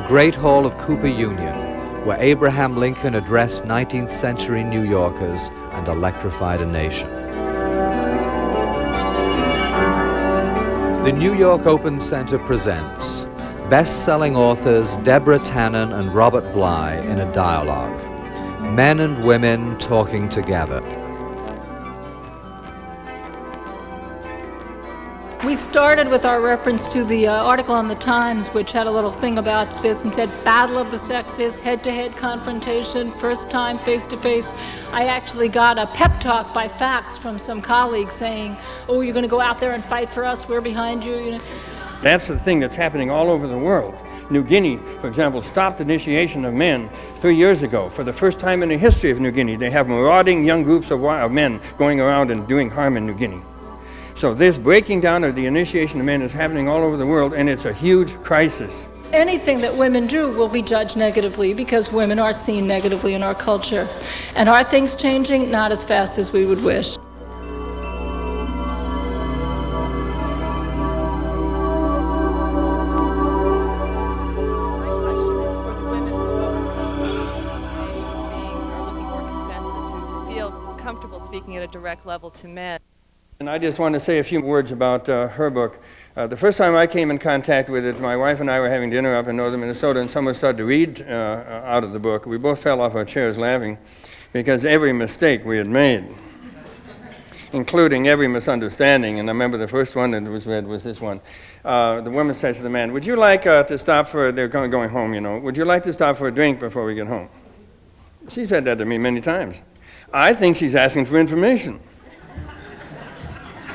Great Hall of Cooper Union, where Abraham Lincoln addressed 19th century New Yorkers and electrified a nation. The New York Open Center presents best-selling authors Deborah Tannen and Robert Bly in a dialogue. Men and women talking together. We started with our reference to the article on the Times, which had a little thing about this and said, battle of the sexes, head-to-head confrontation, first time face-to-face. I actually got a pep talk by fax from some colleagues saying, oh, you're going to go out there and fight for us, we're behind you. You know. That's the thing that's happening all over the world. New Guinea, for example, stopped initiation of men 3 years ago. For the first time in the history of New Guinea, they have marauding young groups of men going around and doing harm in New Guinea. So this breaking down of the initiation of men is happening all over the world, and it's a huge crisis. Anything that women do will be judged negatively because women are seen negatively in our culture. And are things changing? Not as fast as we would wish. Comfortable speaking at a direct level to men. And I just want to say a few words about her book. The first time I came in contact with it, my wife and I were having dinner up in northern Minnesota, and someone started to read out of the book. We both fell off our chairs laughing because every mistake we had made, including every misunderstanding. And I remember the first one that was read was this one. The woman says to the man, would you like to stop for, they're going home, you know, would you like to stop for a drink before we get home? She said that to me many times. I think she's asking for information.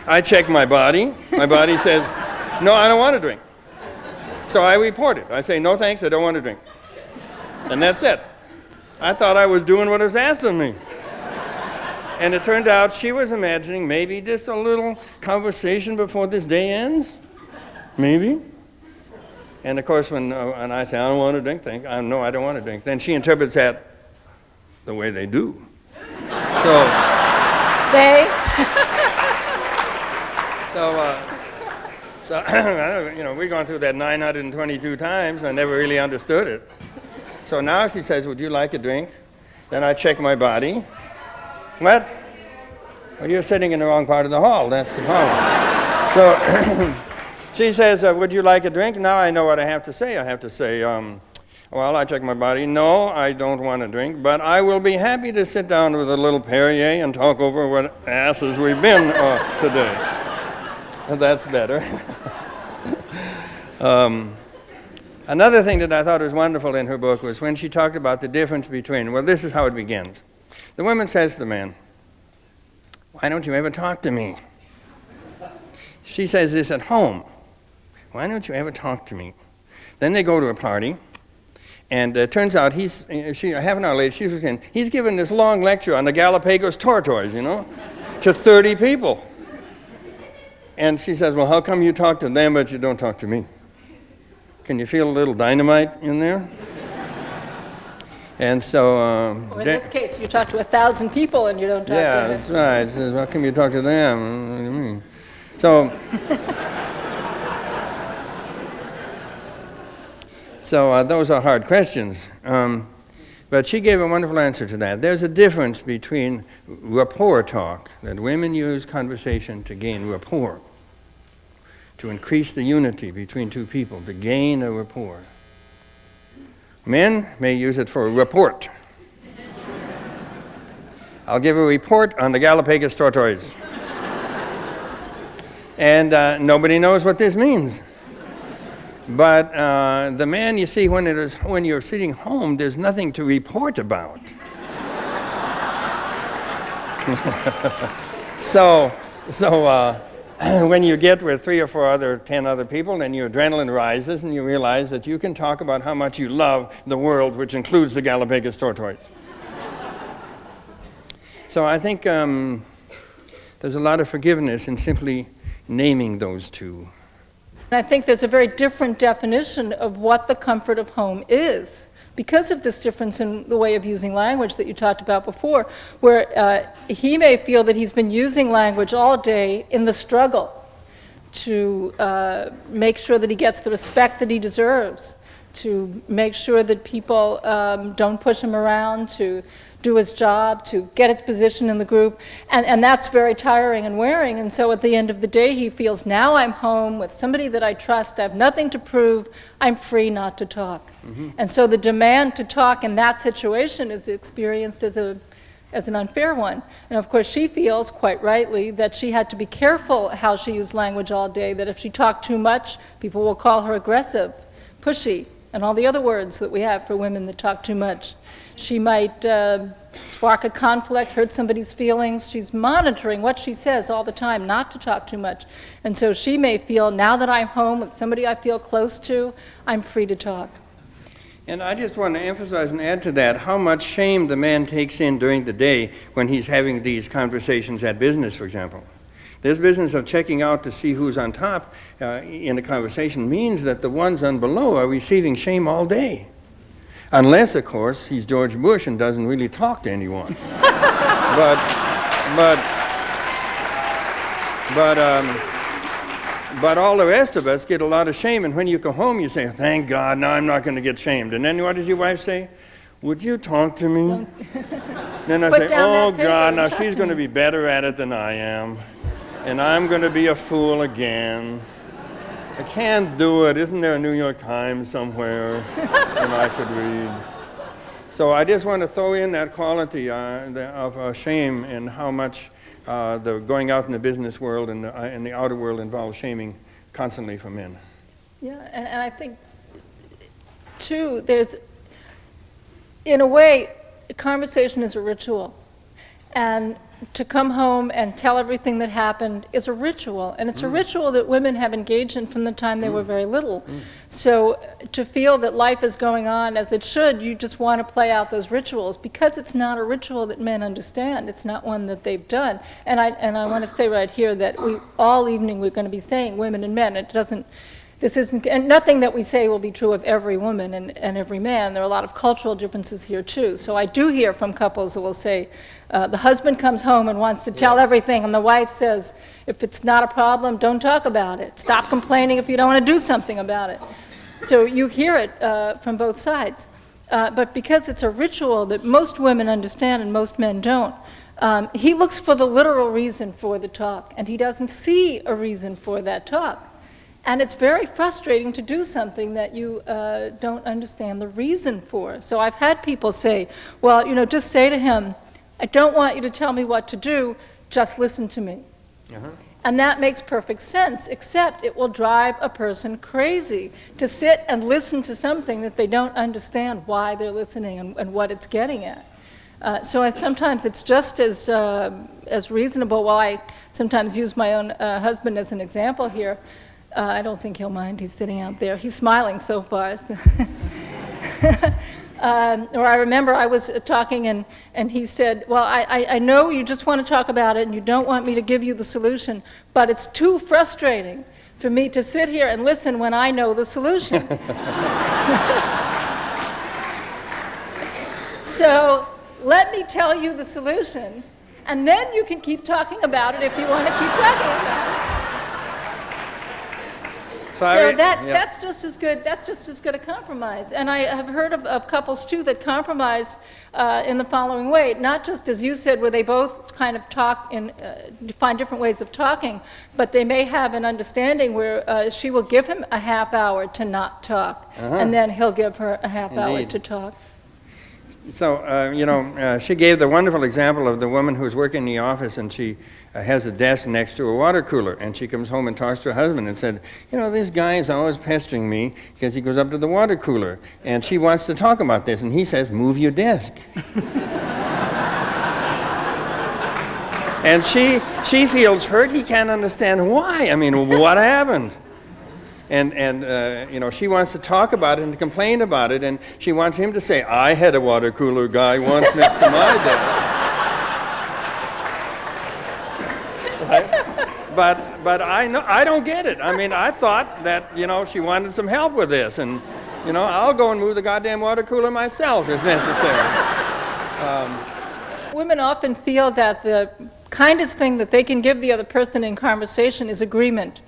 I check my body. My body says, no, I don't want to drink. So I report it. I say, no thanks, I don't want to drink. And that's it. I thought I was doing what was asked of me. And it turned out she was imagining maybe just a little conversation before this day ends. Maybe. And of course, when I say, I don't want to drink, no, I don't want to drink, then she interprets that the way they do. So, you know, we've gone through that 922 times. I never really understood it. So now she says, would you like a drink? Then I check my body. What? Well, you're sitting in the wrong part of the hall. That's the problem. So she says, would you like a drink? Now I know what I have to say. I have to say, well, I check my body. No, I don't want to drink, but I will be happy to sit down with a little Perrier and talk over what asses we've been today. That's better. Another thing that I thought was wonderful in her book was when she talked about the difference between, well, this is how it begins. The woman says to the man, why don't you ever talk to me? She says this at home. Why don't you ever talk to me? Then they go to a party. And it turns out half an hour later, she was in, he's given this long lecture on the Galapagos tortoise, you know, to 30 people. And she says, well, how come you talk to them but you don't talk to me? Can you feel a little dynamite in there? And so... well, in this case, you talk to 1,000 people and you don't talk to them. Yeah, that's right. She says, how come you talk to them? What do you mean? So... So those are hard questions, but she gave a wonderful answer to that. There's a difference between rapport talk, that women use conversation to gain rapport, to increase the unity between two people, to gain a rapport. Men may use it for a report. I'll give a report on the Galapagos tortoise. And nobody knows what this means. But the man, you see, when you're sitting home, there's nothing to report about. So when you get with 3 or 4 10 other people, then your adrenaline rises and you realize that you can talk about how much you love the world, which includes the Galapagos tortoise. So I think there's a lot of forgiveness in simply naming those two. I think there's a very different definition of what the comfort of home is because of this difference in the way of using language that you talked about before, where he may feel that he's been using language all day in the struggle to make sure that he gets the respect that he deserves. to make sure that people don't push him around, to do his job, to get his position in the group, and that's very tiring and wearing. And so at the end of the day, he feels, now I'm home with somebody that I trust, I have nothing to prove, I'm free not to talk. And so the demand to talk in that situation is experienced as an unfair one. And of course she feels, quite rightly, that she had to be careful how she used language all day, that if she talked too much, people will call her aggressive, pushy, and all the other words that we have for women that talk too much. She might spark a conflict, hurt somebody's feelings. She's monitoring what she says all the time, not to talk too much. And so she may feel, now that I'm home with somebody I feel close to, I'm free to talk. And I just want to emphasize and add to that how much shame the man takes in during the day when he's having these conversations at business, for example. This business of checking out to see who's on top in the conversation means that the ones on below are receiving shame all day. Unless, of course, he's George Bush and doesn't really talk to anyone. But all the rest of us get a lot of shame, and when you go home, you say, thank God, now I'm not going to get shamed. And then what does your wife say? Would you talk to me? Then I say, oh God, now she's going to be better at it than I am, and I'm going to be a fool again. I can't do it. Isn't there a New York Times somewhere that I could read? So I just want to throw in that quality of shame and how much the going out in the business world and the outer world involves shaming constantly for men. Yeah, and I think, too, there's, in a way, a conversation is a ritual. And to come home and tell everything that happened is a ritual. And it's a ritual that women have engaged in from the time they were very little. So to feel that life is going on as it should, you just want to play out those rituals because it's not a ritual that men understand. It's not one that they've done. And I want to say right here that all evening we're going to be saying women and men. And nothing that we say will be true of every woman and every man. There are a lot of cultural differences here too. So I do hear from couples that will say, the husband comes home and wants to tell everything, and the wife says, if it's not a problem, don't talk about it. Stop complaining if you don't want to do something about it. So you hear it from both sides. But because it's a ritual that most women understand and most men don't, he looks for the literal reason for the talk, and he doesn't see a reason for that talk. And it's very frustrating to do something that you don't understand the reason for. So I've had people say, well, just say to him, I don't want you to tell me what to do, just listen to me. And that makes perfect sense, except it will drive a person crazy to sit and listen to something that they don't understand why they're listening and what it's getting at. So sometimes it's just as reasonable. While I sometimes use my own husband as an example here, I don't think he'll mind. He's sitting out there. He's smiling so far. Or I remember I was talking and he said, well, I know you just want to talk about it and you don't want me to give you the solution, but it's too frustrating for me to sit here and listen when I know the solution. So let me tell you the solution, and then you can keep talking about it if you want to keep talking about it. So that's just as good. That's just as good a compromise. And I have heard of couples too that compromise in the following way: not just as you said, where they both kind of talk and find different ways of talking, but they may have an understanding where she will give him a half hour to not talk, and then he'll give her a half hour to talk. So, she gave the wonderful example of the woman who's working in the office, and she has a desk next to a water cooler, and she comes home and talks to her husband and said, this guy is always pestering me because he goes up to the water cooler, and she wants to talk about this, and he says, move your desk. And she feels hurt. He can't understand why. I mean, what happened? And she wants to talk about it and to complain about it, and she wants him to say, I had a water cooler guy once next to my desk. Right? But I don't get it. I mean, I thought that, she wanted some help with this, and, I'll go and move the goddamn water cooler myself if necessary. Women often feel that the kindest thing that they can give the other person in conversation is agreement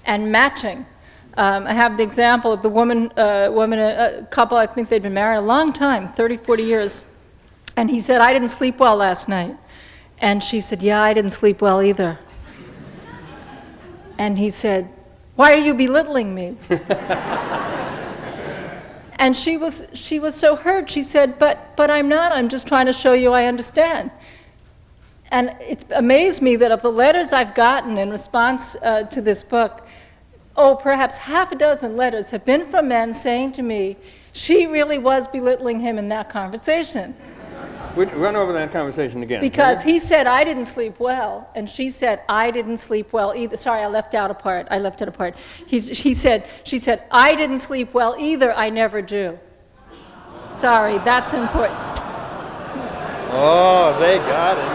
and matching. I have the example of the woman, a couple, I think they'd been married a long time, 30, 40 years. And he said, I didn't sleep well last night. And she said, yeah, I didn't sleep well either. And he said, why are you belittling me? And she was so hurt. She said, but I'm not. I'm just trying to show you I understand. And it's amazed me that of the letters I've gotten in response to this book, perhaps half a dozen letters have been from men saying to me, she really was belittling him in that conversation. Run over that conversation again. Because he said, I didn't sleep well, and she said, I didn't sleep well either. Sorry, I left out a part. I left it apart. She said, I didn't sleep well either, I never do. Sorry, that's important. Oh, they got it.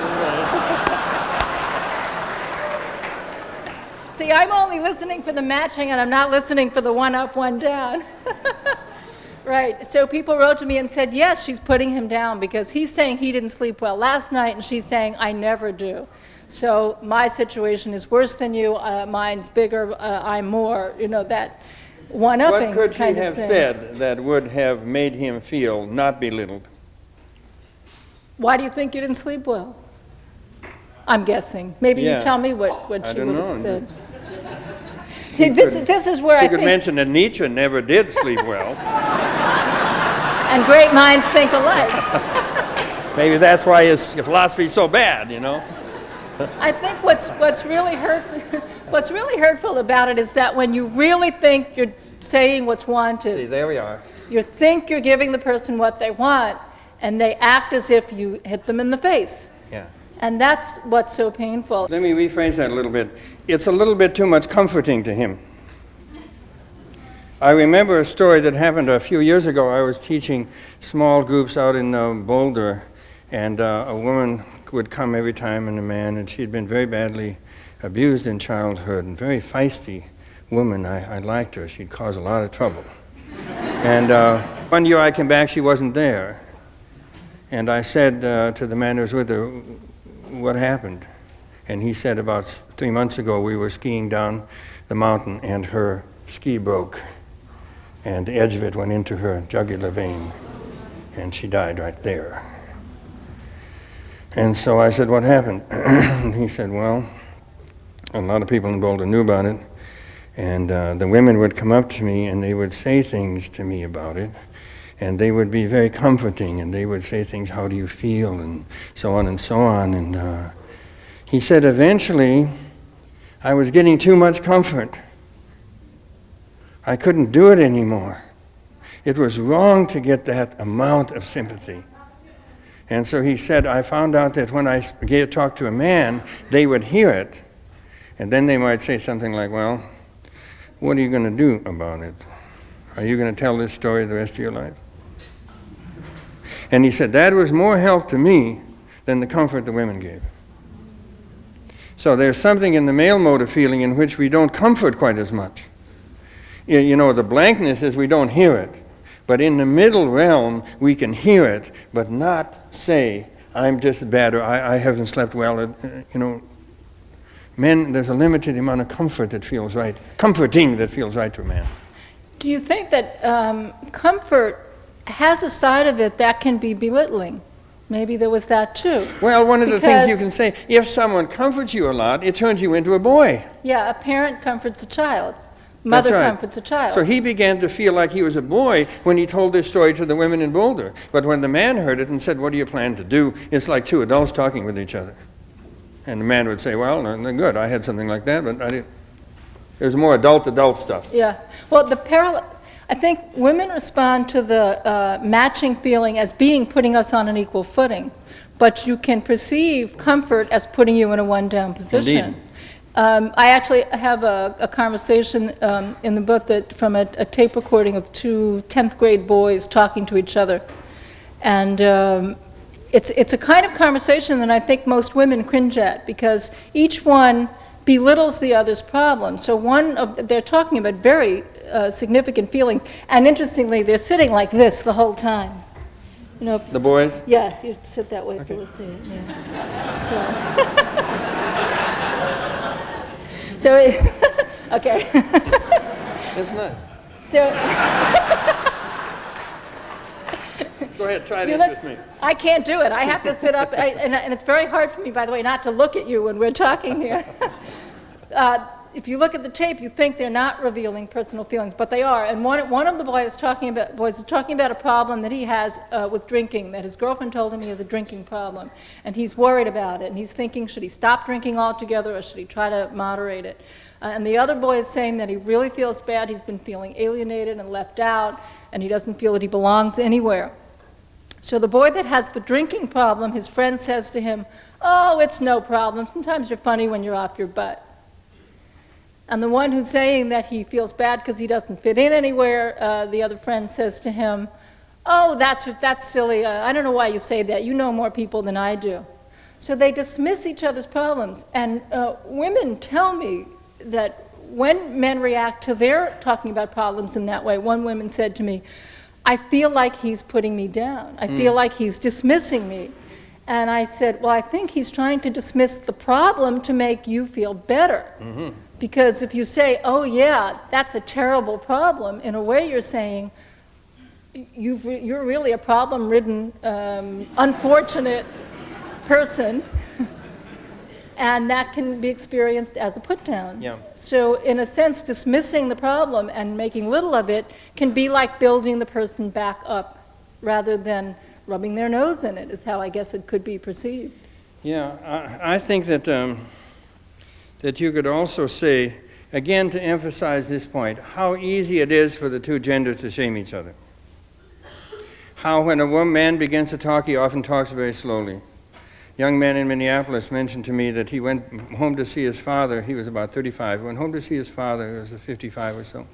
See, I'm only listening for the matching, and I'm not listening for the one up, one down. Right, so people wrote to me and said, yes, she's putting him down because he's saying he didn't sleep well last night, and she's saying, I never do. So my situation is worse than you, mine's bigger, I'm more, that one-upping kind of thing. What could she have said that would have made him feel not belittled? Why do you think you didn't sleep well? I'm guessing. Maybe you tell me what she would have said. See, this is where I think... She could mention that Nietzsche never did sleep well. And great minds think alike. Maybe that's why his philosophy is so bad, I think what's really hurtful about it is that when you really think you're saying what's wanted... See, there we are. You think you're giving the person what they want, and they act as if you hit them in the face. Yeah. And that's what's so painful. Let me rephrase that a little bit. It's a little bit too much comforting to him. I remember a story that happened a few years ago. I was teaching small groups out in Boulder, and a woman would come every time, and a man, and she'd been very badly abused in childhood, and very feisty woman. I liked her. She'd cause a lot of trouble. And one year I came back, she wasn't there. And I said to the man who was with her, what happened? And he said, about 3 months ago we were skiing down the mountain and her ski broke and the edge of it went into her jugular vein and she died right there. And so I said, what happened? And he said, well, a lot of people in Boulder knew about it, and the women would come up to me and they would say things to me about it, and they would be very comforting, and they would say things, how do you feel, and so on and so on. And he said, eventually, I was getting too much comfort. I couldn't do it anymore. It was wrong to get that amount of sympathy. And so he said, I found out that when I talked to a man, they would hear it, and then they might say something like, well, what are you going to do about it? Are you going to tell this story the rest of your life? And he said, that was more help to me than the comfort the women gave. So there's something in the male mode of feeling in which we don't comfort quite as much. You know, the blankness is we don't hear it. But in the middle realm, we can hear it, but not say, I'm just bad, or I haven't slept well. Men, there's a limit to the amount of comforting that feels right to a man. Do you think that comfort has a side of it that can be belittling? Maybe there was that too. Well, one of the things you can say, if someone comforts you a lot, it turns you into a boy. Yeah, a parent comforts a child. Mother comforts a child. So he began to feel like he was a boy when he told this story to the women in Boulder. But when the man heard it and said, what do you plan to do? It's like two adults talking with each other. And the man would say, well, no, good, I had something like that, but I didn't. There's more adult stuff. Yeah. Well, I think women respond to the matching feeling as putting us on an equal footing. But you can perceive comfort as putting you in a one-down position. Indeed. I actually have a conversation in the book from a tape recording of two 10th grade boys talking to each other. And it's a kind of conversation that I think most women cringe at, because each one belittles the other's problem. So they're talking about very significant feelings. And interestingly, they're sitting like this the whole time. You know, the boys? Yeah, you sit that way, okay. So we'll see it. Yeah. So, okay. It's nice. So Go ahead, try it you in look, with me. I can't do it. I have to sit up, and it's very hard for me, by the way, not to look at you when we're talking here. If you look at the tape, you think they're not revealing personal feelings, but they are. And one of the boys is talking about a problem that he has with drinking, that his girlfriend told him he has a drinking problem. And he's worried about it, and he's thinking, should he stop drinking altogether, or should he try to moderate it? And the other boy is saying that he really feels bad, he's been feeling alienated and left out, and he doesn't feel that he belongs anywhere. So the boy that has the drinking problem, his friend says to him, "Oh, it's no problem. Sometimes you're funny when you're off your butt." And the one who's saying that he feels bad because he doesn't fit in anywhere, the other friend says to him, "Oh, that's silly. I don't know why you say that. You know more people than I do." So they dismiss each other's problems. And women tell me that when men react to their talking about problems in that way, one woman said to me, "I feel like he's putting me down. I feel like he's dismissing me." And I said, well, I think he's trying to dismiss the problem to make you feel better. Mm-hmm. Because if you say, oh yeah, that's a terrible problem, in a way you're saying, you're really a problem-ridden, unfortunate person, and that can be experienced as a put-down. Yeah. So in a sense, dismissing the problem and making little of it can be like building the person back up rather than rubbing their nose in it, is how I guess it could be perceived. Yeah, I think that that you could also say, again to emphasize this point, how easy it is for the two genders to shame each other. How when a man begins to talk, he often talks very slowly. A young man in Minneapolis mentioned to me that he went home to see his father. He was about 35. He went home to see his father. He was 55 or so.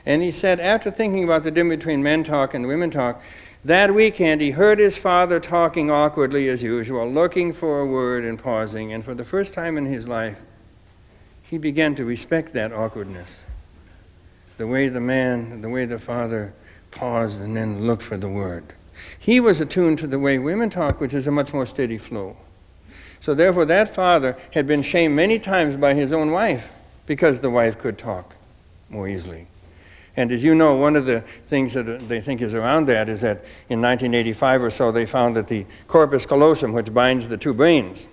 And he said, after thinking about the difference between men talk and women talk, that weekend he heard his father talking awkwardly as usual, looking for a word and pausing. And for the first time in his life, he began to respect that awkwardness. The way the father paused and then looked for the word. He was attuned to the way women talk, which is a much more steady flow. So therefore, that father had been shamed many times by his own wife because the wife could talk more easily. And as you know, one of the things that they think is around that is that in 1985 or so, they found that the corpus callosum, which binds the two brains,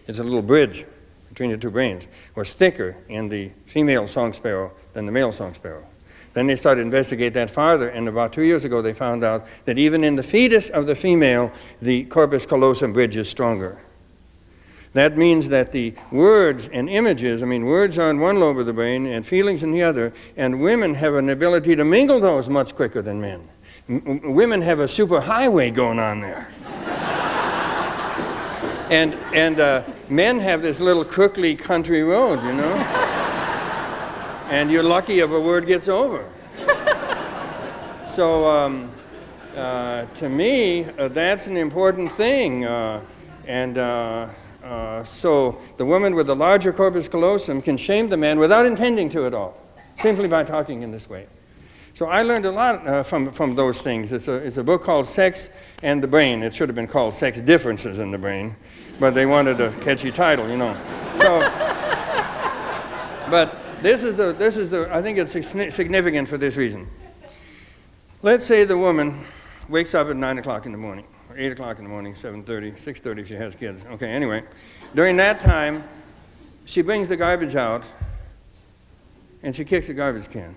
it's a little bridge between the two brains, was thicker in the female song sparrow than the male song sparrow. Then they started to investigate that farther, and about 2 years ago, they found out that even in the fetus of the female, the corpus callosum bridge is stronger. That means that the words and images, words are in one lobe of the brain and feelings in the other, and women have an ability to mingle those much quicker than men. Women have a super highway going on there. and men have this little crookly country road, you know? And you're lucky if a word gets over. So to me, that's an important thing. So the woman with the larger corpus callosum can shame the man without intending to at all, simply by talking in this way. So I learned a lot from those things. It's a book called Sex and the Brain. It should have been called Sex Differences in the Brain, but they wanted a catchy title, you know. So, but this is the I think it's significant for this reason. Let's say the woman wakes up at 9 o'clock in the morning. 8 o'clock in the morning, 7:30, 6:30 if she has kids. Okay, anyway. During that time, she brings the garbage out, and she kicks the garbage can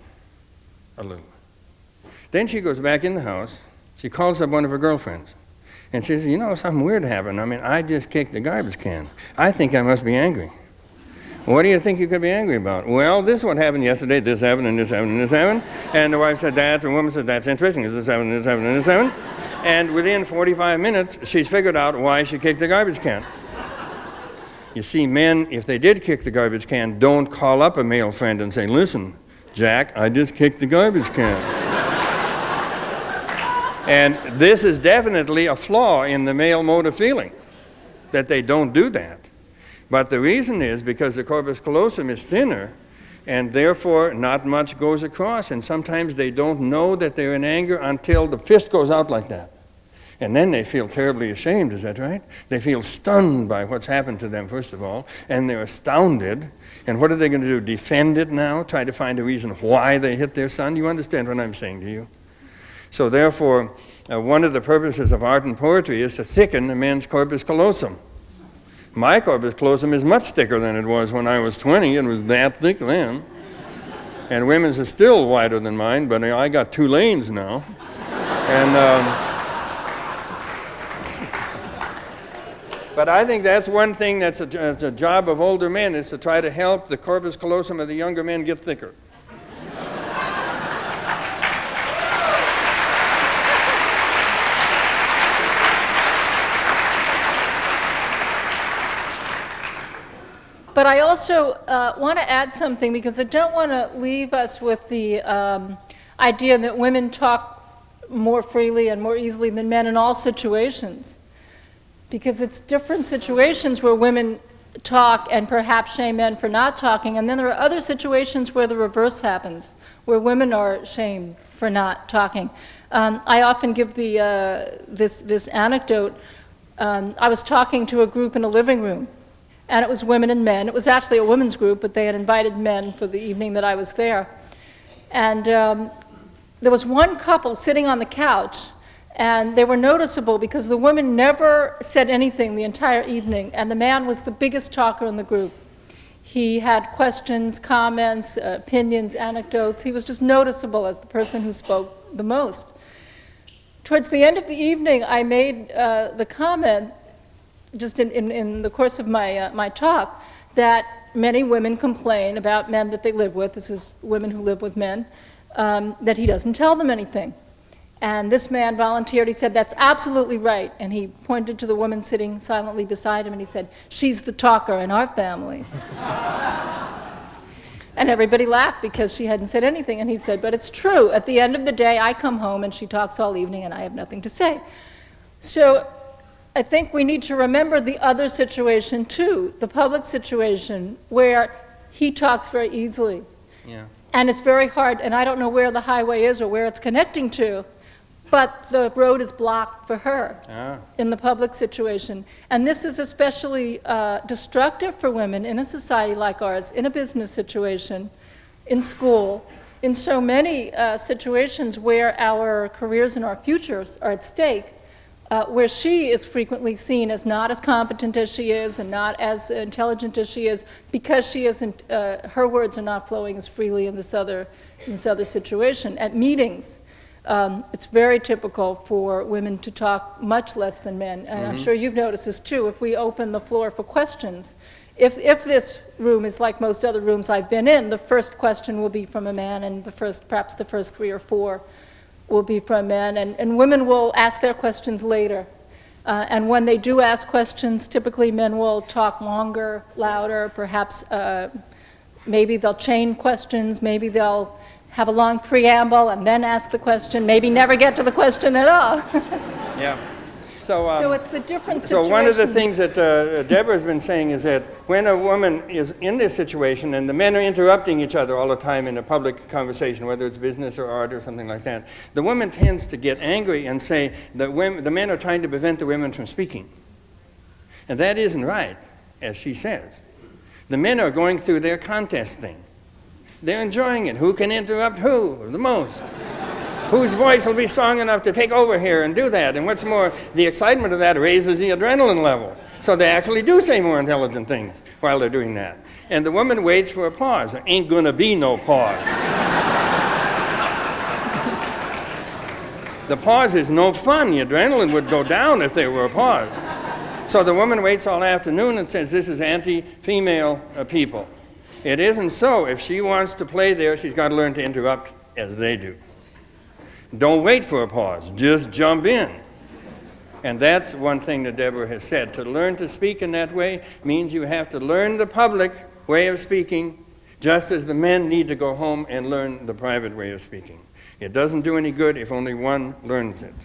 a little. Then she goes back in the house. She calls up one of her girlfriends, and she says, you know, something weird happened. I just kicked the garbage can. I think I must be angry. What do you think you could be angry about? Well, this is what happened yesterday. This happened, and this happened, and this happened. And the wife said, and the woman said, that's interesting. This happened, and this happened, and this happened. And within 45 minutes, she's figured out why she kicked the garbage can. You see, men, if they did kick the garbage can, don't call up a male friend and say, listen, Jack, I just kicked the garbage can. And this is definitely a flaw in the male mode of feeling, that they don't do that. But the reason is because the corpus callosum is thinner, and therefore not much goes across, and sometimes they don't know that they're in anger until the fist goes out like that. And then they feel terribly ashamed, is that right? They feel stunned by what's happened to them, first of all, and they're astounded. And what are they going to do? Defend it now? Try to find a reason why they hit their son? You understand what I'm saying to you? So therefore, one of the purposes of art and poetry is to thicken a man's corpus callosum. My corpus callosum is much thicker than it was when I was 20. It was that thick then. And women's is still wider than mine, but I got 2 lanes now. And but I think that's one thing that's a job of older men, is to try to help the corpus callosum of the younger men get thicker. But I also want to add something, because I don't want to leave us with the idea that women talk more freely and more easily than men in all situations. Because it's different situations where women talk and perhaps shame men for not talking, and then there are other situations where the reverse happens, where women are shamed for not talking. I often give this anecdote. I was talking to a group in a living room, and it was women and men. It was actually a women's group, but they had invited men for the evening that I was there. And there was one couple sitting on the couch, and they were noticeable because the woman never said anything the entire evening, and the man was the biggest talker in the group. He had questions, comments, opinions, anecdotes. He was just noticeable as the person who spoke the most. Towards the end of the evening, I made the comment, just in the course of my talk, that many women complain about men that they live with. This is women who live with men, that he doesn't tell them anything. And this man volunteered. He said, "That's absolutely right." And he pointed to the woman sitting silently beside him, and he said, "She's the talker in our family." And everybody laughed because she hadn't said anything. And he said, "But it's true. At the end of the day, I come home and she talks all evening and I have nothing to say." So I think we need to remember the other situation too, the public situation, where he talks very easily. Yeah. And it's very hard, and I don't know where the highway is or where it's connecting to, but the road is blocked for her in the public situation. And this is especially destructive for women in a society like ours, in a business situation, in school, in so many situations where our careers and our futures are at stake, where she is frequently seen as not as competent as she is and not as intelligent as she is, because she isn't, her words are not flowing as freely in this other situation. At meetings, it's very typical for women to talk much less than men, and I'm sure you've noticed this too. If we open the floor for questions, if this room is like most other rooms I've been in, the first question will be from a man, and perhaps the first 3 or 4 will be from men, and women will ask their questions later. And when they do ask questions, typically men will talk longer, louder, perhaps maybe they'll chain questions, maybe they'll have a long preamble and then ask the question, maybe never get to the question at all. Yeah. So it's the different So situations. one of the things that Deborah has been saying is that when a woman is in this situation and the men are interrupting each other all the time in a public conversation, whether it's business or art or something like that, the woman tends to get angry and say that the men are trying to prevent the women from speaking. And that isn't right, as she says. The men are going through their contest thing. They're enjoying it. Who can interrupt who the most? Whose voice will be strong enough to take over here and do that? And what's more, the excitement of that raises the adrenaline level. So they actually do say more intelligent things while they're doing that. And the woman waits for a pause. There ain't gonna be no pause. The pause is no fun. The adrenaline would go down if there were a pause. So the woman waits all afternoon and says, this is anti-female people. It isn't so. If she wants to play there, she's got to learn to interrupt as they do. Don't wait for a pause. Just jump in. And that's one thing that Deborah has said. To learn to speak in that way means you have to learn the public way of speaking, just as the men need to go home and learn the private way of speaking. It doesn't do any good if only one learns it,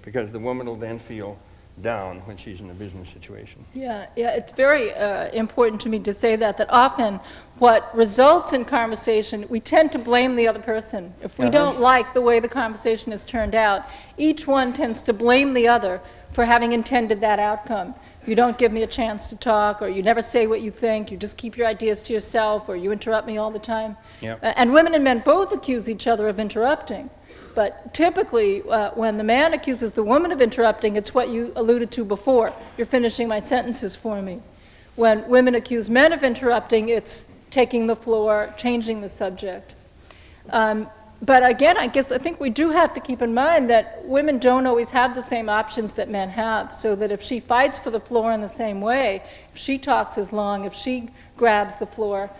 because the woman will then feel down when she's in a business situation. Yeah, it's very important to me to say that often what results in conversation, we tend to blame the other person. If we don't like the way the conversation has turned out, each one tends to blame the other for having intended that outcome. You don't give me a chance to talk, or you never say what you think, you just keep your ideas to yourself, or you interrupt me all the time. Yep. And women and men both accuse each other of interrupting. But typically, when the man accuses the woman of interrupting, it's what you alluded to before. You're finishing my sentences for me. When women accuse men of interrupting, it's taking the floor, changing the subject. But again, I think we do have to keep in mind that women don't always have the same options that men have, so that if she fights for the floor in the same way, if she talks as long, if she grabs the floor,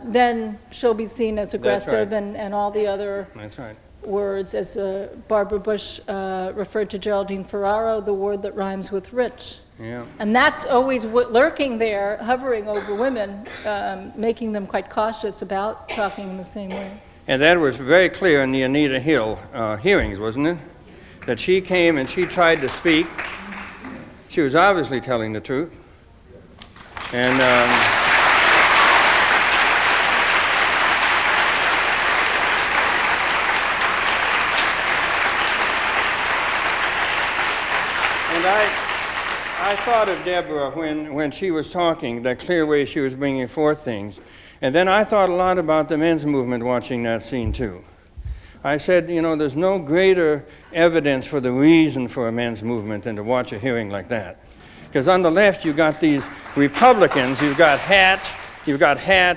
then she'll be seen as aggressive. That's right. and all the other That's right. words, as Barbara Bush referred to Geraldine Ferraro, the word that rhymes with rich. Yeah. And that's always lurking there, hovering over women, making them quite cautious about talking in the same way. And that was very clear in the Anita Hill hearings, wasn't it? That she came and she tried to speak. She was obviously telling the truth. And I thought of Deborah when she was talking, that clear way she was bringing forth things. And then I thought a lot about the men's movement watching that scene too. I said, you know, there's no greater evidence for the reason for a men's movement than to watch a hearing like that. Because on the left you've got these Republicans, you've got Hatch,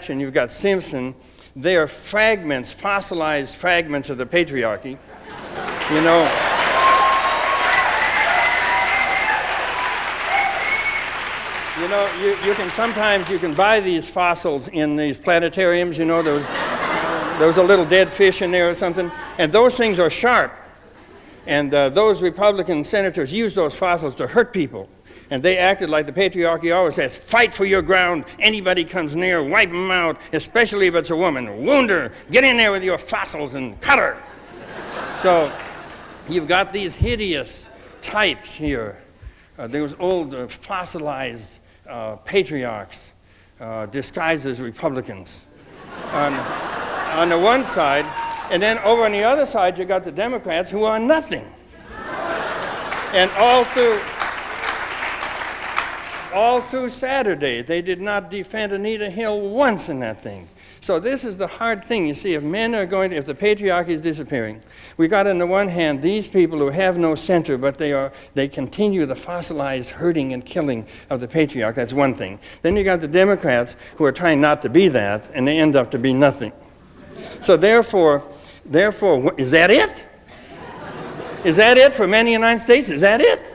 and you've got Simpson. They are fragments, fossilized fragments of the patriarchy. You know, you can sometimes buy these fossils in these planetariums. You know, there was a little dead fish in there or something, and those things are sharp. And those Republican senators used those fossils to hurt people, and they acted like the patriarchy always says: fight for your ground. Anybody comes near, wipe them out, especially if it's a woman. Wound her. Get in there with your fossils and cut her. So you've got these hideous types here. Those old fossilized patriarchs disguised as Republicans on the one side, and then over on the other side you got the Democrats who are nothing. And all through Saturday they did not defend Anita Hill once in that thing. So this is the hard thing. You see, if the patriarchy is disappearing, we got on the one hand these people who have no center, but they continue the fossilized hurting and killing of the patriarch. That's one thing. Then you got the Democrats who are trying not to be that, and they end up to be nothing. So therefore, is that it? Is that it for men in the United States? Is that it?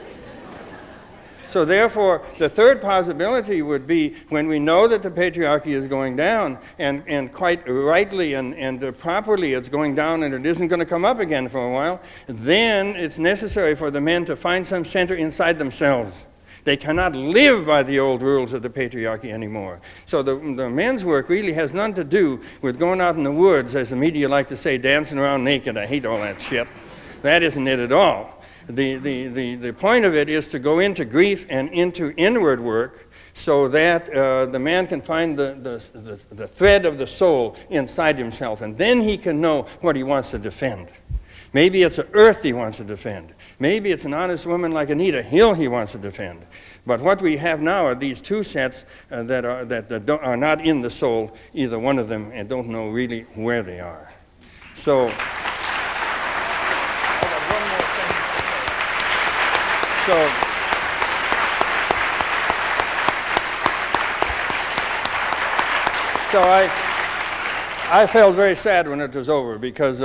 So therefore, the third possibility would be when we know that the patriarchy is going down, and quite rightly and properly it's going down and it isn't going to come up again for a while, then it's necessary for the men to find some center inside themselves. They cannot live by the old rules of the patriarchy anymore. So the men's work really has nothing to do with going out in the woods, as the media like to say, dancing around naked. I hate all that shit. That isn't it at all. The point of it is to go into grief and into inward work so that the man can find the thread of the soul inside himself, and then he can know what he wants to defend. Maybe it's the earth he wants to defend. Maybe it's an honest woman like Anita Hill he wants to defend. But what we have now are these two sets that are not in the soul, either one of them, and don't know really where they are. So I felt very sad when it was over, because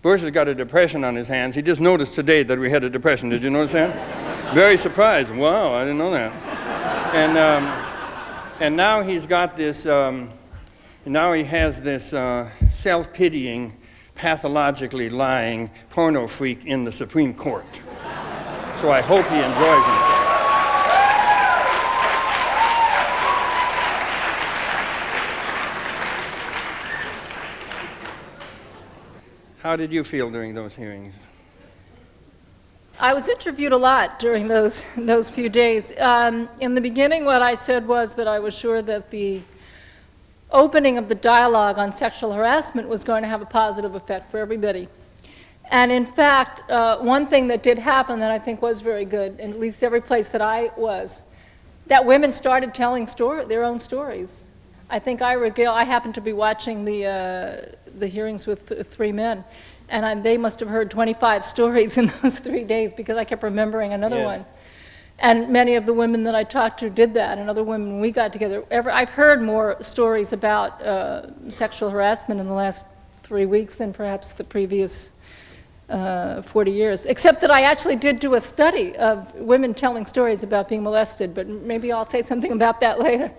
Bush has got a depression on his hands. He just noticed today that we had a depression. Did you notice that? Very surprised. Wow, I didn't know that. And now he's got this, now he has this self-pitying, pathologically lying porno freak in the Supreme Court. So I hope he enjoys himself. How did you feel during those hearings? I was interviewed a lot during those few days. In the beginning, what I said was that I was sure that the opening of the dialogue on sexual harassment was going to have a positive effect for everybody. And in fact, one thing that did happen that I think was very good, in at least every place that I was, that women started telling their own stories. I think I happened to be watching the hearings with 3 men, and they must have heard 25 stories in those 3 days because I kept remembering another one. And many of the women that I talked to did that, and other women when we got together. I've heard more stories about sexual harassment in the last 3 weeks than perhaps the previous 40 years, except that I actually did do a study of women telling stories about being molested, but maybe I'll say something about that later.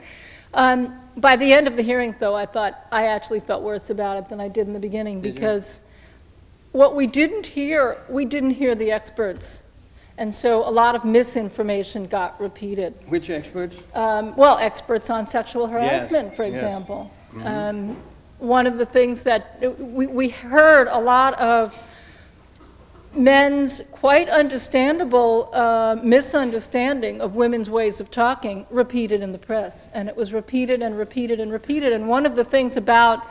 By the end of the hearing, though, I actually felt worse about it than I did in the beginning, because what we didn't hear the experts. And so a lot of misinformation got repeated. Which experts? Well, experts on sexual harassment, for example. Mm-hmm. One of the things that we heard a lot of men's quite understandable misunderstanding of women's ways of talking repeated in the press. And it was repeated and repeated and repeated. And one of the things about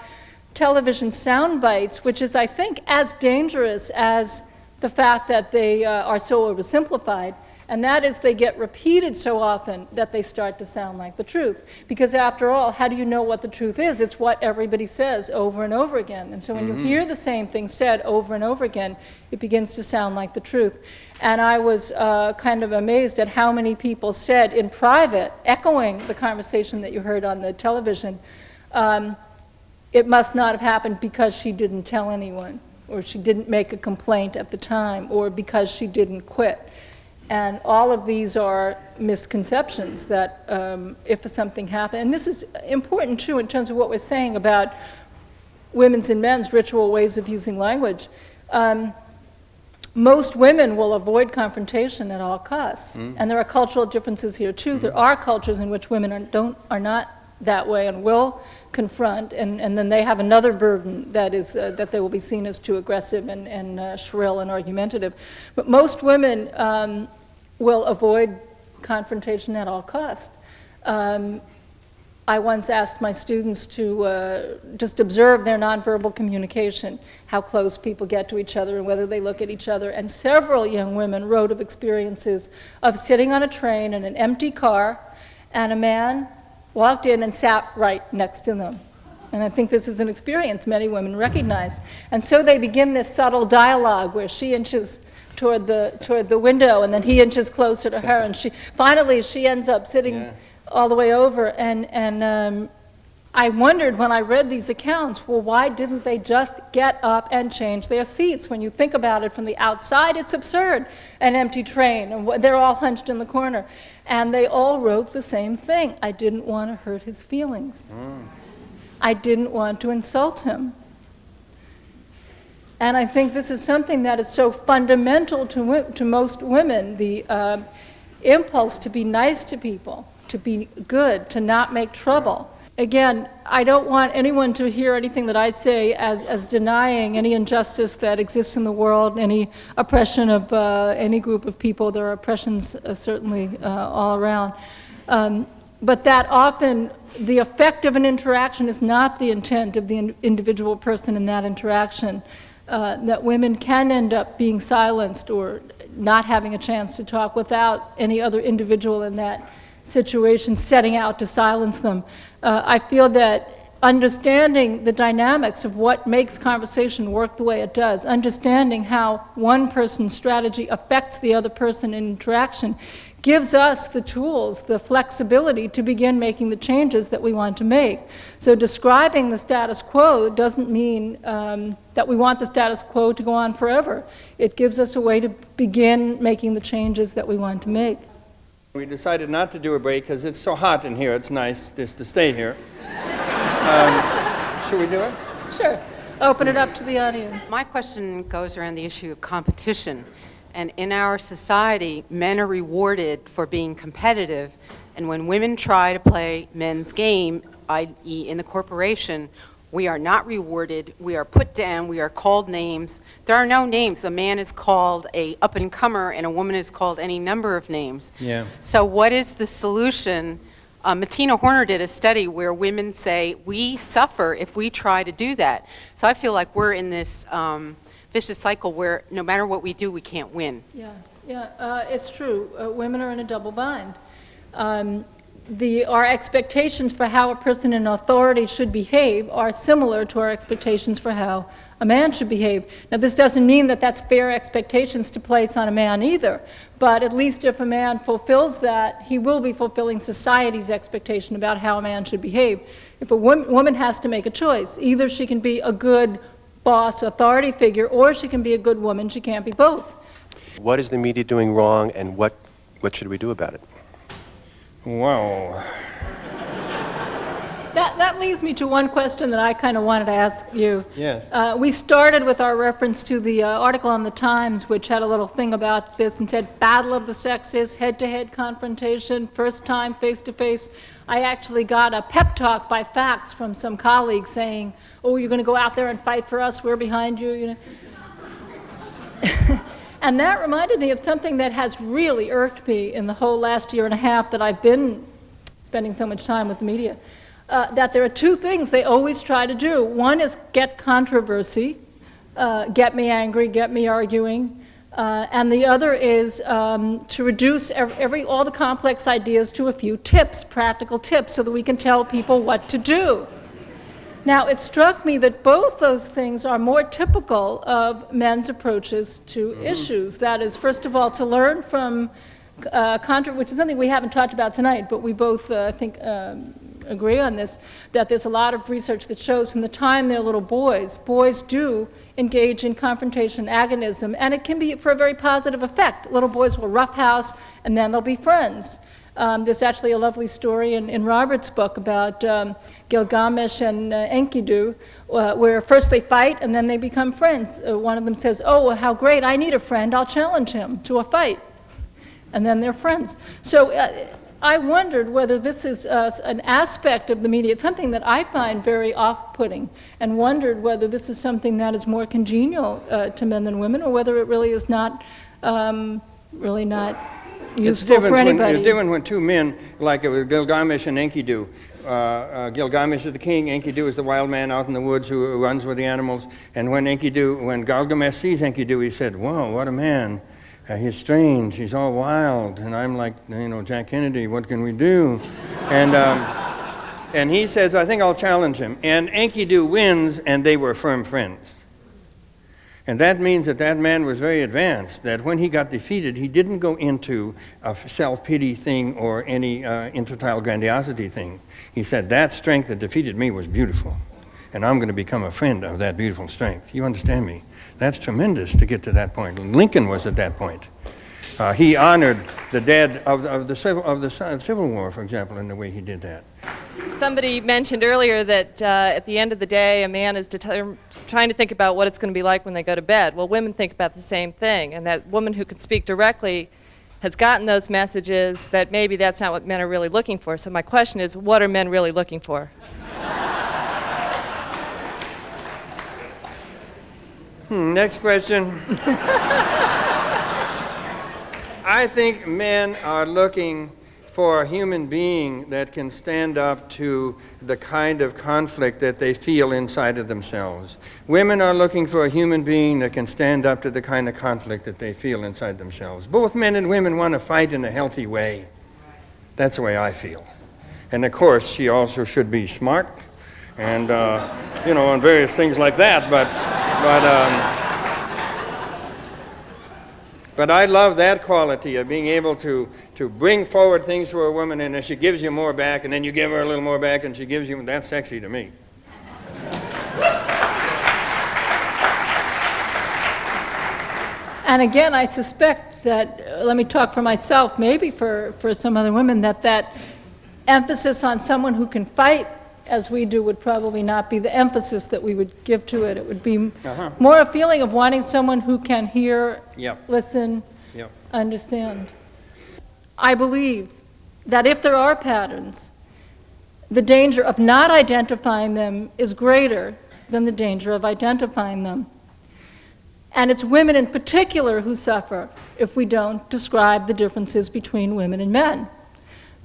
television sound bites, which is, I think, as dangerous as the fact that they are so oversimplified, and that is they get repeated so often that they start to sound like the truth. Because after all, how do you know what the truth is? It's what everybody says over and over again. And so when you hear the same thing said over and over again, it begins to sound like the truth. And I was kind of amazed at how many people said in private, echoing the conversation that you heard on the television, it must not have happened because she didn't tell anyone, or she didn't make a complaint at the time, or because she didn't quit. And all of these are misconceptions that if something happened, and this is important too in terms of what we're saying about women's and men's ritual ways of using language. Most women will avoid confrontation at all costs. And there are cultural differences here too. There are cultures in which women are not that way and will confront, and then they have another burden that is that they will be seen as too aggressive and shrill and argumentative. But most women will avoid confrontation at all costs. I once asked my students to just observe their nonverbal communication, how close people get to each other and whether they look at each other. And several young women wrote of experiences of sitting on a train in an empty car, and a man walked in and sat right next to them. And I think this is an experience many women recognize. And so they begin this subtle dialogue where she inches toward the window, and then he inches closer to her, and finally she ends up sitting all the way over. And I wondered when I read these accounts, well, why didn't they just get up and change their seats? When you think about it from the outside, it's absurd. An empty train, and they're all hunched in the corner. And they all wrote the same thing. I didn't want to hurt his feelings. I didn't want to insult him. And I think this is something that is so fundamental to most women, the impulse to be nice to people, to be good, to not make trouble. Again, I don't want anyone to hear anything that I say as denying any injustice that exists in the world, any oppression of any group of people. There are oppressions certainly all around. But that often the effect of an interaction is not the intent of the individual person in that interaction. That women can end up being silenced or not having a chance to talk without any other individual in that situation setting out to silence them. I feel that understanding the dynamics of what makes conversation work the way it does, understanding how one person's strategy affects the other person in interaction, gives us the tools, the flexibility to begin making the changes that we want to make. So describing the status quo doesn't mean that we want the status quo to go on forever. It gives us a way to begin making the changes that we want to make. We decided not to do a break because it's so hot in here. It's nice just to stay here. Should we do it? Sure. Open it up to the audience. My question goes around the issue of competition. And in our society, men are rewarded for being competitive. And when women try to play men's game, i.e. in the corporation, We are not rewarded. We are put down. We are called names. There are no names. A man is called a up-and-comer, and a woman is called any number of names. Yeah. So what is the solution? Martina Horner did a study where women say, we suffer if we try to do that. So I feel like we're in this vicious cycle where no matter what we do, we can't win. Yeah, it's true. Women are in a double bind. Our expectations for how a person in authority should behave are similar to our expectations for how a man should behave. Now, this doesn't mean that that's fair expectations to place on a man either, but at least if a man fulfills that, he will be fulfilling society's expectation about how a man should behave. If a woman has to make a choice, either she can be a good boss, authority figure, or she can be a good woman. She can't be both. What is the media doing wrong, and what should we do about it? Wow. That leads me to one question that I kind of wanted to ask you. Yes. We started with our reference to the article on the Times, which had a little thing about this and said, battle of the sexes, head-to-head confrontation, first time face-to-face. I actually got a pep talk by fax from some colleagues saying, oh, you're going to go out there and fight for us, we're behind you, you know. And that reminded me of something that has really irked me in the whole last year and a half that I've been spending so much time with the media. That there are two things they always try to do. One is get controversy, get me angry, get me arguing, and the other is to reduce all the complex ideas to a few tips, practical tips, so that we can tell people what to do. Now, it struck me that both those things are more typical of men's approaches to issues. That is, first of all, to learn from which is something we haven't talked about tonight, but we both, I think, agree on this, that there's a lot of research that shows from the time they're little boys do engage in confrontation, agonism, and it can be for a very positive effect. Little boys will roughhouse, and then they'll be friends. There's actually a lovely story in Robert's book about Gilgamesh and Enkidu, where first they fight and then they become friends. One of them says, oh, how great, I need a friend, I'll challenge him to a fight. And then they're friends. So I wondered whether this is an aspect of the media. It's something that I find very off-putting, and wondered whether this is something that is more congenial to men than women, or whether it really is not really not useful for anybody. It's different when two men, like it was Gilgamesh and Enkidu. Gilgamesh is the king, Enkidu is the wild man out in the woods who runs with the animals. And when Gilgamesh sees Enkidu, he said, whoa, what a man. He's strange, he's all wild. And I'm like, Jack Kennedy, what can we do? And he says, I think I'll challenge him. And Enkidu wins, and they were firm friends. And that means that man was very advanced, that when he got defeated, he didn't go into a self-pity thing or any infantile grandiosity thing. He said, that strength that defeated me was beautiful, and I'm going to become a friend of that beautiful strength. You understand me? That's tremendous to get to that point. Lincoln was at that point. He honored the dead of the Civil War, for example, in the way he did that. Somebody mentioned earlier that at the end of the day, a man is trying to think about what it's going to be like when they go to bed. Well, women think about the same thing, and that woman who can speak directly has gotten those messages that maybe that's not what men are really looking for. So my question is, what are men really looking for? Next question. I think men are looking for a human being that can stand up to the kind of conflict that they feel inside of themselves. Women are looking for a human being that can stand up to the kind of conflict that they feel inside themselves. Both men and women want to fight in a healthy way. That's the way I feel. And of course, she also should be smart and, and various things like that, But I love that quality of being able to bring forward things for a woman, and if she gives you more back, and then you give her a little more back, and she gives you, that's sexy to me. And again, I suspect that, let me talk for myself, maybe for some other women, that emphasis on someone who can fight as we do would probably not be the emphasis that we would give to it. It would be more a feeling of wanting someone who can hear, listen, understand. I believe that if there are patterns, the danger of not identifying them is greater than the danger of identifying them. And it's women in particular who suffer if we don't describe the differences between women and men.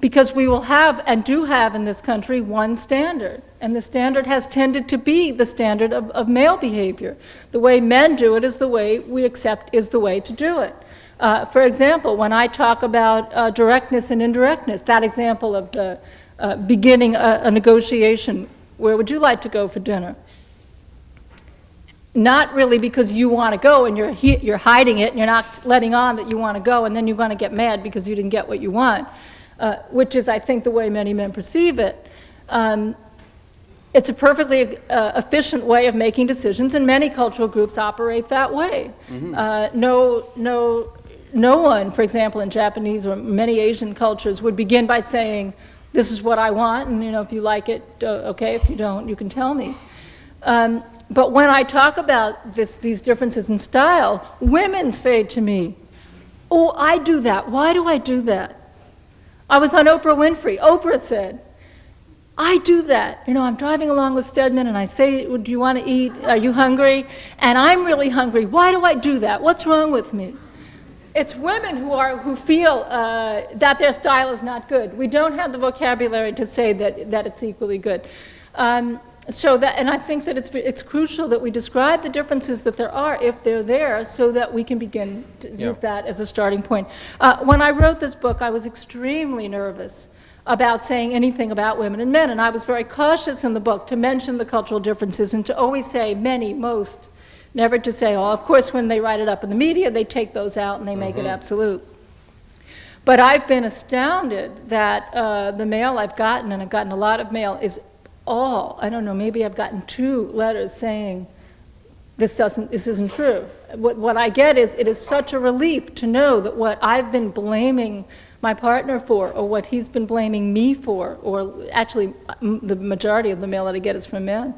Because we will have, and do have in this country, one standard. And the standard has tended to be the standard of male behavior. The way men do it is the way we accept is the way to do it. For example, when I talk about directness and indirectness, that example of the beginning a negotiation, where would you like to go for dinner? Not really because you want to go and you're hiding it and you're not letting on that you want to go, and then you're going to get mad because you didn't get what you want, which is, I think, the way many men perceive it. It's a perfectly efficient way of making decisions, and many cultural groups operate that way. Mm-hmm. No one, for example, in Japanese or many Asian cultures, would begin by saying, "This is what I want, and if you like it, okay. If you don't, you can tell me." But when I talk about these differences in style, women say to me, "Oh, I do that. Why do I do that?" I was on Oprah Winfrey. Oprah said, "I do that. I'm driving along with Stedman and I say, do you want to eat? Are you hungry? And I'm really hungry. Why do I do that? What's wrong with me?" It's women who feel that their style is not good. We don't have the vocabulary to say that it's equally good. And I think that it's crucial that we describe the differences that there are, if they're there, so that we can begin to use that as a starting point. When I wrote this book, I was extremely nervous about saying anything about women and men, and I was very cautious in the book to mention the cultural differences and to always say many, most, never to say all. Of course, when they write it up in the media, they take those out and they make it absolute. But I've been astounded that the mail I've gotten, and I've gotten a lot of mail, is all, I don't know, maybe I've gotten 2 letters saying this isn't true. What I get is, it is such a relief to know that what I've been blaming my partner for, or what he's been blaming me for, or actually the majority of the mail that I get is from men,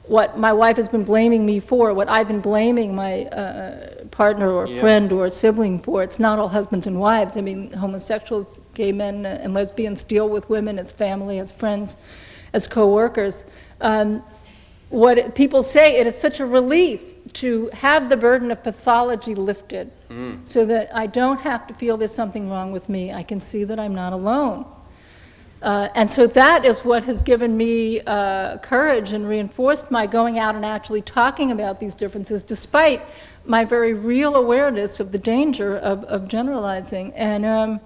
what my wife has been blaming me for, what I've been blaming my partner or friend or sibling for. It's not all husbands and wives. I mean, homosexuals, gay men and lesbians deal with women as family, as friends, as co-workers. What people say, it is such a relief to have the burden of pathology lifted, so that I don't have to feel there's something wrong with me. I can see that I'm not alone. And so that is what has given me courage and reinforced my going out and actually talking about these differences, despite my very real awareness of the danger of generalizing. And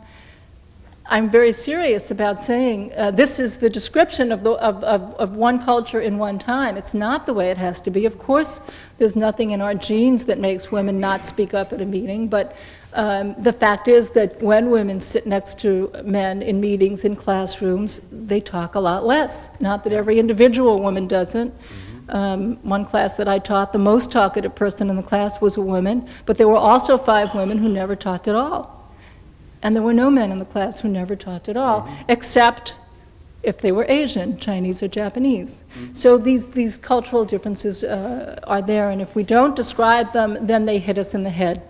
I'm very serious about saying this is the description of one culture in one time. It's not the way it has to be. Of course, there's nothing in our genes that makes women not speak up at a meeting, but the fact is that when women sit next to men in meetings, in classrooms, they talk a lot less. Not that every individual woman doesn't. One class that I taught, the most talkative person in the class was a woman, but there were also 5 women who never talked at all. And there were no men in the class who never talked at all, except if they were Asian, Chinese, or Japanese. So these cultural differences are there, and if we don't describe them, then they hit us in the head.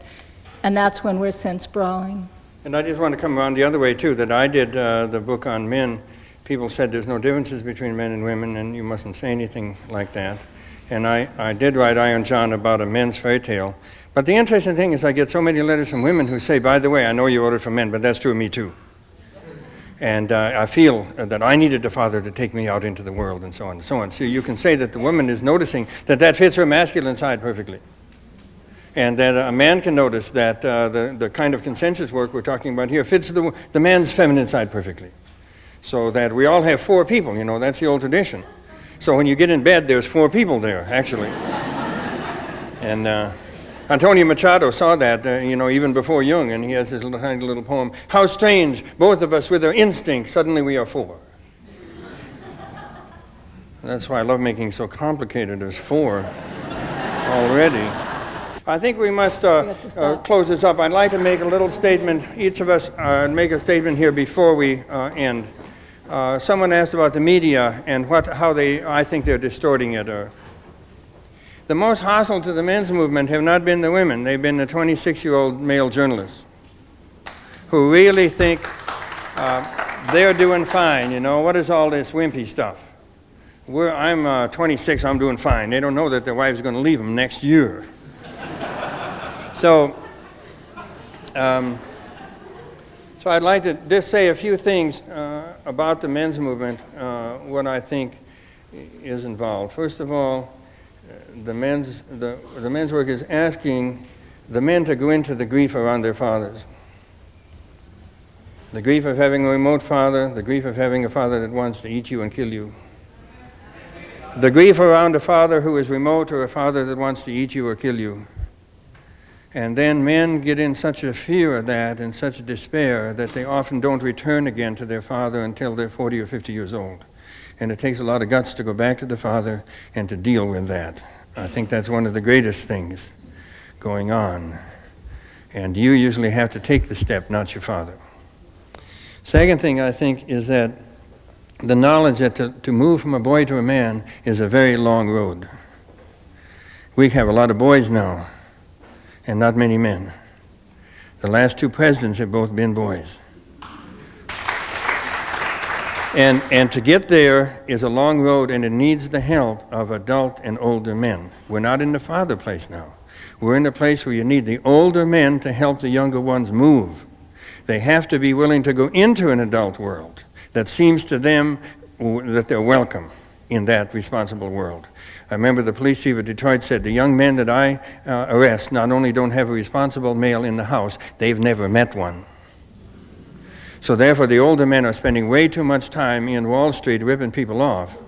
And that's when we're sense brawling. And I just want to come around the other way, too, that I did the book on men. People said there's no differences between men and women, and you mustn't say anything like that. And I did write Iron John about a men's fairy tale. But the interesting thing is I get so many letters from women who say, by the way, I know you wrote it for men, but that's true of me, too. And I feel that I needed a father to take me out into the world, and so on and so on. So you can say that the woman is noticing that fits her masculine side perfectly. And that a man can notice that the kind of consensus work we're talking about here fits the man's feminine side perfectly. So that we all have 4 people, that's the old tradition. So when you get in bed, there's 4 people there, actually. And Antonio Machado saw that, even before Jung, and he has this tiny little poem, "How strange, both of us with our instinct, suddenly we are 4. That's why I love making it so complicated. There's 4 already. I think we must close this up. I'd like to make a little statement, each of us make a statement here before we end. Someone asked about the media and how I think they're distorting it. The most hostile to the men's movement have not been the women. They've been the 26-year-old male journalists who really think they're doing fine, you know. What is all this wimpy stuff? I'm 26, I'm doing fine. They don't know that their wife's going to leave them next year. So I'd like to just say a few things about the men's movement, what I think is involved. First of all, the men's work is asking the men to go into the grief around their fathers. The grief of having a remote father, the grief of having a father that wants to eat you and kill you. The grief around a father who is remote or a father that wants to eat you or kill you. And then men get in such a fear of that and such despair that they often don't return again to their father until they're 40 or 50 years old. And it takes a lot of guts to go back to the father and to deal with that. I think that's one of the greatest things going on. And you usually have to take the step, not your father. Second thing I think is that the knowledge that to move from a boy to a man is a very long road. We have a lot of boys now, and not many men. The last two presidents have both been boys. And to get there is a long road, and it needs the help of adult and older men. We're not in the father place now. We're in the place where you need the older men to help the younger ones move. They have to be willing to go into an adult world that seems to them that they're welcome in that responsible world. I remember the police chief of Detroit said, the young men that I arrest not only don't have a responsible male in the house, they've never met one. So therefore the older men are spending way too much time in Wall Street ripping people off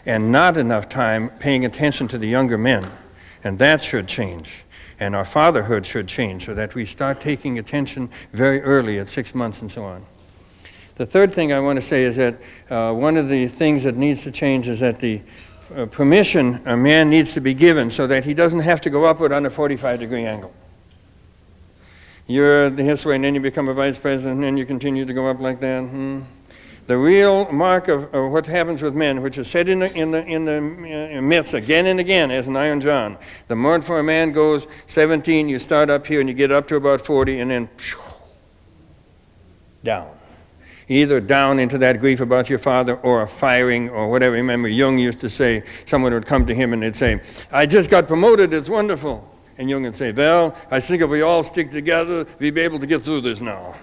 and not enough time paying attention to the younger men. And that should change. And our fatherhood should change so that we start taking attention very early at 6 months and so on. The third thing I want to say is that one of the things that needs to change is that the permission a man needs to be given so that he doesn't have to go upward on a 45-degree angle. You're this way and then you become a vice president and then you continue to go up like that. The real mark of what happens with men, which is said in the myths again and again as an Iron John, the more for a man goes 17, you start up here and you get up to about 40 and then down. Either down into that grief about your father or a firing or whatever. Remember, Jung used to say, someone would come to him and they'd say, I just got promoted, it's wonderful. And Jung would say, well, I think if we all stick together, we'll be able to get through this now.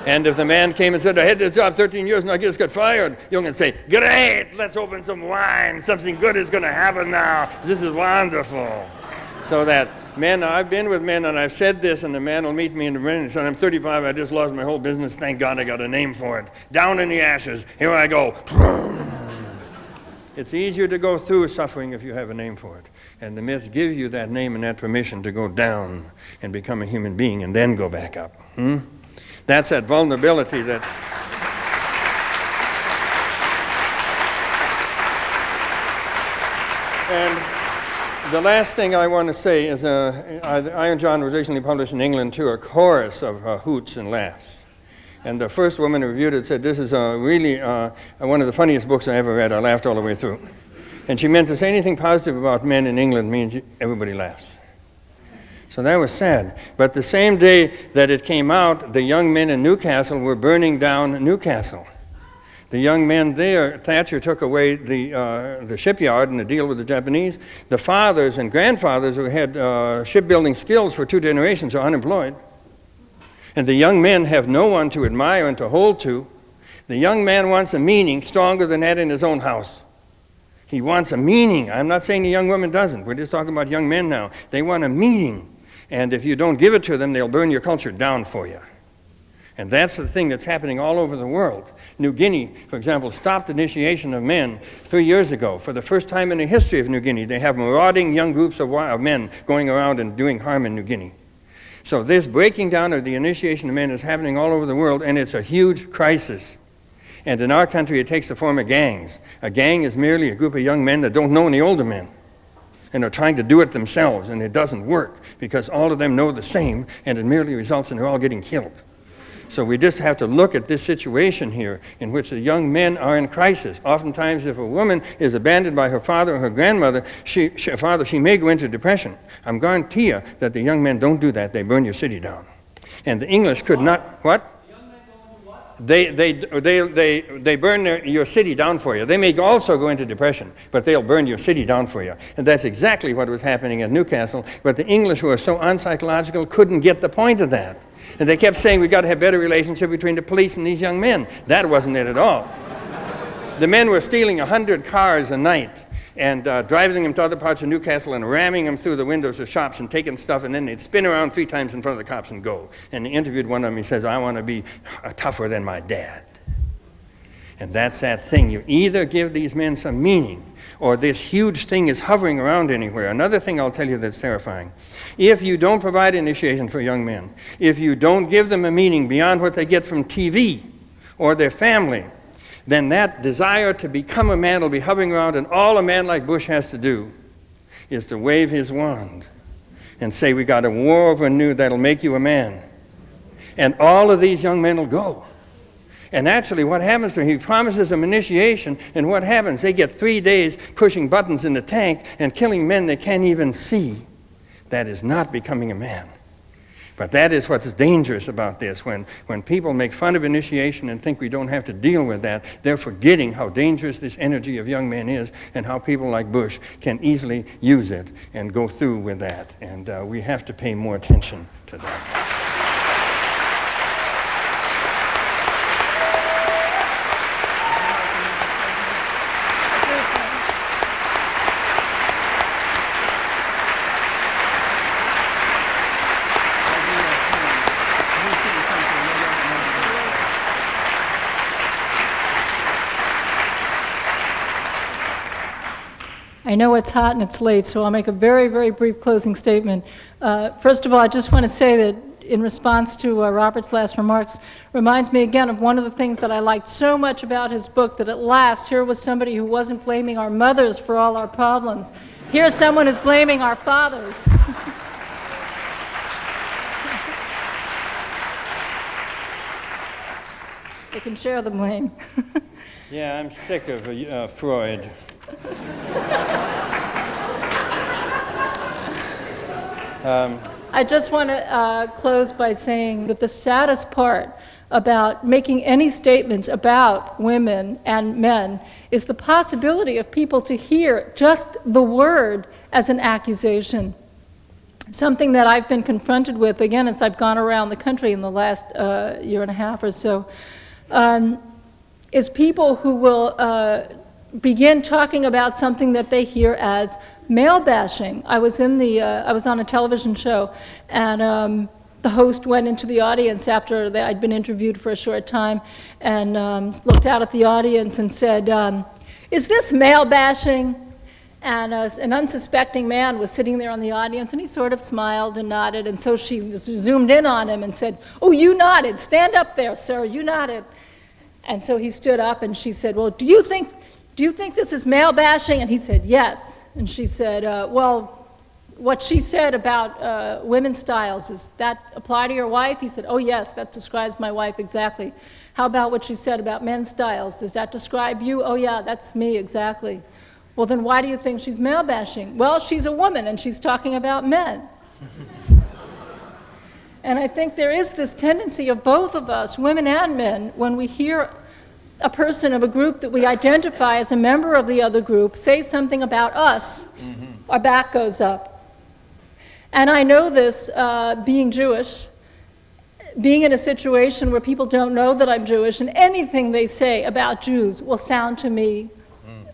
And if the man came and said, I had this job 13 years and I just got fired, Jung would say, great, let's open some wine. Something good is going to happen now. This is wonderful. So that men, I've been with men and I've said this, and the man will meet me in the ring and say, I'm 35, I just lost my whole business. Thank God I got a name for it. Down in the ashes, here I go. It's easier to go through suffering if you have a name for it. And the myths give you that name and that permission to go down and become a human being and then go back up. That's that vulnerability that... And the last thing I want to say is Iron John was recently published in England too, a chorus of hoots and laughs. And the first woman who reviewed it said, this is really one of the funniest books I ever read. I laughed all the way through. And she meant to say anything positive about men in England means everybody laughs. So that was sad. But the same day that it came out, the young men in Newcastle were burning down Newcastle. The young men there, Thatcher took away the shipyard and the deal with the Japanese. The fathers and grandfathers who had shipbuilding skills for 2 generations are unemployed. And the young men have no one to admire and to hold to. The young man wants a meaning stronger than that in his own house. He wants a meaning. I'm not saying the young woman doesn't. We're just talking about young men now. They want a meaning. And if you don't give it to them, they'll burn your culture down for you. And that's the thing that's happening all over the world. New Guinea, for example, stopped initiation of men 3 years ago. For the first time in the history of New Guinea, they have marauding young groups of men going around and doing harm in New Guinea. So this breaking down of the initiation of men is happening all over the world, and it's a huge crisis. And in our country, it takes the form of gangs. A gang is merely a group of young men that don't know any older men and are trying to do it themselves, and it doesn't work because all of them know the same, and it merely results in they're all getting killed. So we just have to look at this situation here in which the young men are in crisis. Oftentimes, if a woman is abandoned by her father or her grandmother, she may go into depression. I'm guarantee you that the young men don't do that. They burn your city down. And the English could not, what? The young men don't do what? they burn your city down for you. They may also go into depression, but they'll burn your city down for you. And that's exactly what was happening at Newcastle, but the English, who are so unpsychological, couldn't get the point of that. And they kept saying, we've got to have better relationship between the police and these young men. That wasn't it at all. The men were stealing 100 cars a night and driving them to other parts of Newcastle and ramming them through the windows of shops and taking stuff, and then they'd spin around 3 times in front of the cops and go. And he interviewed one of them. He says, I want to be tougher than my dad. And that's that thing. You either give these men some meaning, or this huge thing is hovering around anywhere. Another thing I'll tell you that's terrifying. If you don't provide initiation for young men, if you don't give them a meaning beyond what they get from TV or their family, then that desire to become a man will be hovering around, and all a man like Bush has to do is to wave his wand and say, we got a war over new that'll make you a man. And all of these young men will go. And actually what happens to him, he promises them initiation, and what happens? They get 3 days pushing buttons in the tank and killing men they can't even see. That is not becoming a man. But that is what's dangerous about this. When people make fun of initiation and think we don't have to deal with that, they're forgetting how dangerous this energy of young men is and how people like Bush can easily use it and go through with that. And we have to pay more attention to that. I know it's hot and it's late, so I'll make a very, very brief closing statement. First of all, I just want to say that in response to Robert's last remarks, reminds me again of one of the things that I liked so much about his book, that at last here was somebody who wasn't blaming our mothers for all our problems. Here's someone who's blaming our fathers. They can share the blame. Yeah, I'm sick of Freud. I just want to close by saying that the saddest part about making any statements about women and men is the possibility of people to hear just the word as an accusation. Something that I've been confronted with, again, as I've gone around the country in the last year and a half or so, is people who will begin talking about something that they hear as male bashing. I was on a television show, and the host went into the audience after I'd been interviewed for a short time, and looked out at the audience and said, "Is this male bashing?" And an unsuspecting man was sitting there on the audience, and he sort of smiled and nodded, and so she just zoomed in on him and said, "Oh, you nodded. Stand up there, sir. You nodded." And so he stood up, and she said, "Well, do you think this is male bashing?" And he said, "Yes." And she said, "Well, what she said about women's styles, does that apply to your wife?" He said, "Oh, yes, that describes my wife exactly." "How about what she said about men's styles? Does that describe you?" "Oh, yeah, that's me exactly." "Well, then why do you think she's male bashing?" "Well, she's a woman and she's talking about men." And I think there is this tendency of both of us, women and men, when we hear a person of a group that we identify as a member of the other group say something about us, our back goes up. And I know this being Jewish, being in a situation where people don't know that I'm Jewish, and anything they say about Jews will sound to me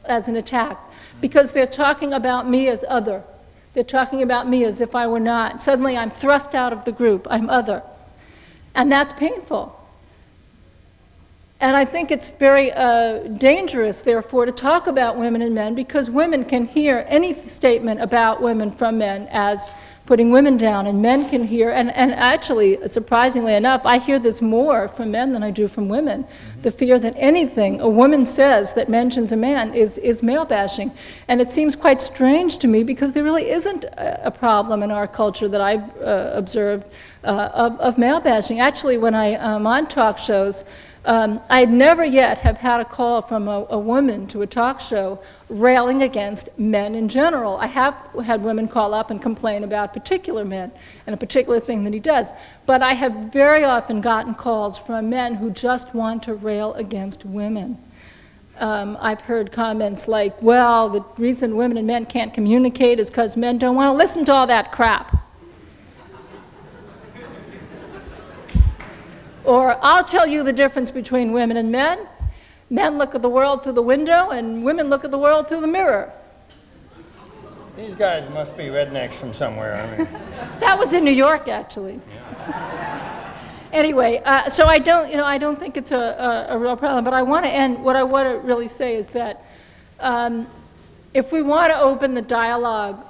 as an attack, because they're talking about me as other. They're talking about me as if I were not. Suddenly I'm thrust out of the group, I'm other. And that's painful. And I think it's very dangerous, therefore, to talk about women and men, because women can hear any statement about women from men as putting women down, and men can hear, and actually, surprisingly enough, I hear this more from men than I do from women, the fear that anything a woman says that mentions a man is male bashing. And it seems quite strange to me, because there really isn't a problem in our culture that I've observed of male bashing. Actually, when I'm on talk shows, I never yet have had a call from a woman to a talk show railing against men in general. I have had women call up and complain about particular men and a particular thing that he does, but I have very often gotten calls from men who just want to rail against women. I've heard comments like, well, the reason women and men can't communicate is because men don't want to listen to all that crap. Or, I'll tell you the difference between women and men. Men look at the world through the window, and women look at the world through the mirror. These guys must be rednecks from somewhere. I mean. That was in New York, actually. Anyway, so I don't think it's a real problem. But I want to end. What I want to really say is that if we want to open the dialogue,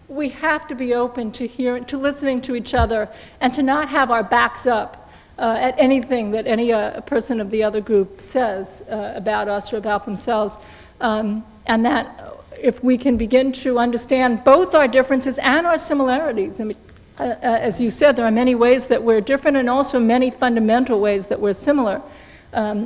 we have to be open to listening to each other, and to not have our backs up at anything that any person of the other group says about us or about themselves, and that if we can begin to understand both our differences and our similarities. I mean, as you said, there are many ways that we're different and also many fundamental ways that we're similar.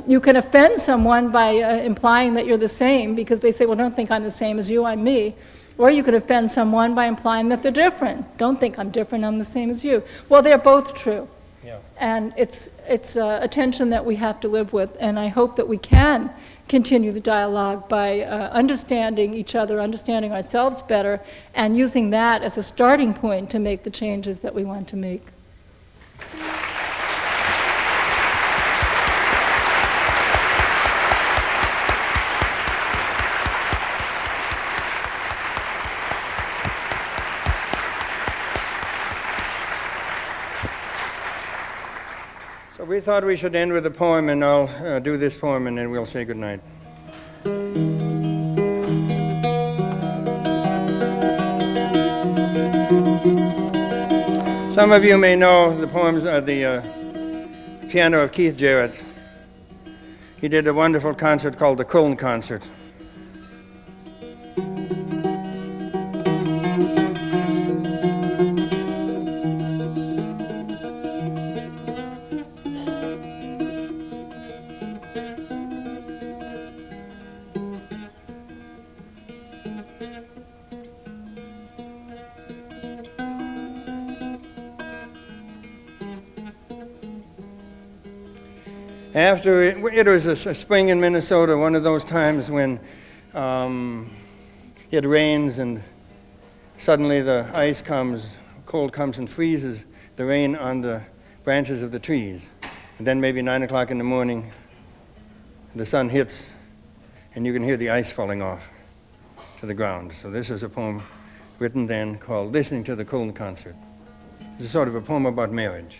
You can offend someone by implying that you're the same because they say, well, don't think I'm the same as you, I'm me. Or you could offend someone by implying that they're different. Don't think I'm different, I'm the same as you. Well, they're both true. Yeah. And it's a tension that we have to live with, and I hope that we can continue the dialogue by understanding each other, understanding ourselves better, and using that as a starting point to make the changes that we want to make. So we thought we should end with a poem, and I'll do this poem, and then we'll say goodnight. Some of you may know the poems of the piano of Keith Jarrett. He did a wonderful concert called the Köln Concert. After it was a spring in Minnesota, one of those times when it rains and suddenly the ice comes, cold comes and freezes the rain on the branches of the trees. And then maybe 9 o'clock in the morning, the sun hits and you can hear the ice falling off to the ground. So this is a poem written then called Listening to the Köln Concert. It's sort of a poem about marriage.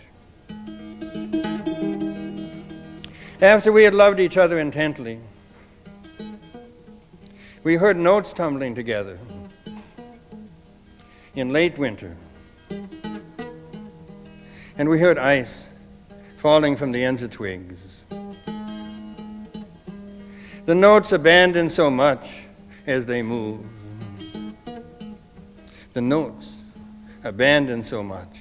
After we had loved each other intently, we heard notes tumbling together in late winter, and we heard ice falling from the ends of twigs. The notes abandon so much as they move. The notes abandon so much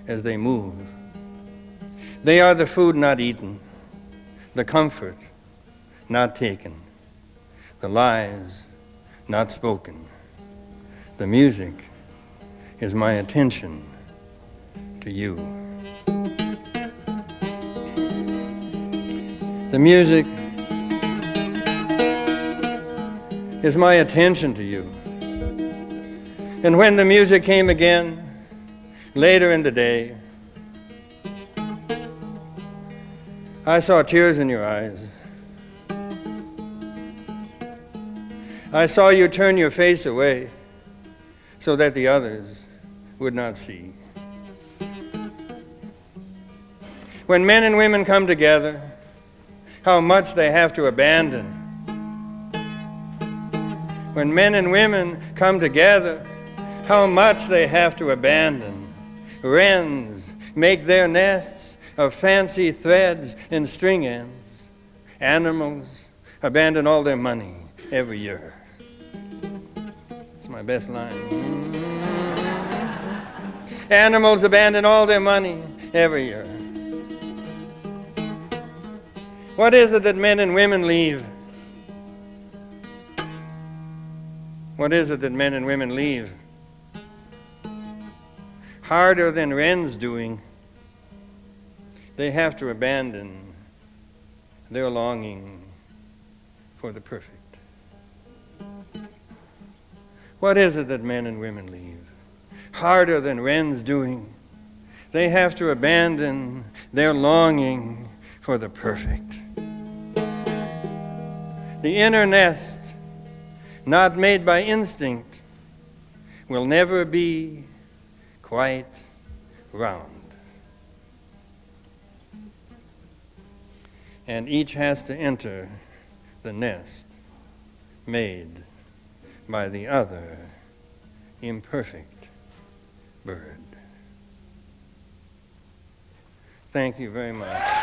as they move. They are the food not eaten, the comfort not taken, the lies not spoken. The music is my attention to you. The music is my attention to you. And when the music came again, later in the day, I saw tears in your eyes. I saw you turn your face away so that the others would not see. When men and women come together, how much they have to abandon. When men and women come together, how much they have to abandon. Wrens make their nests of fancy threads and string ends. Animals abandon all their money every year. It's my best line. Animals abandon all their money every year. What is it that men and women leave? What is it that men and women leave? Harder than wren's doing, they have to abandon their longing for the perfect. What is it that men and women leave? Harder than wren's doing, they have to abandon their longing for the perfect. The inner nest, not made by instinct, will never be quite round. And each has to enter the nest made by the other imperfect bird. Thank you very much.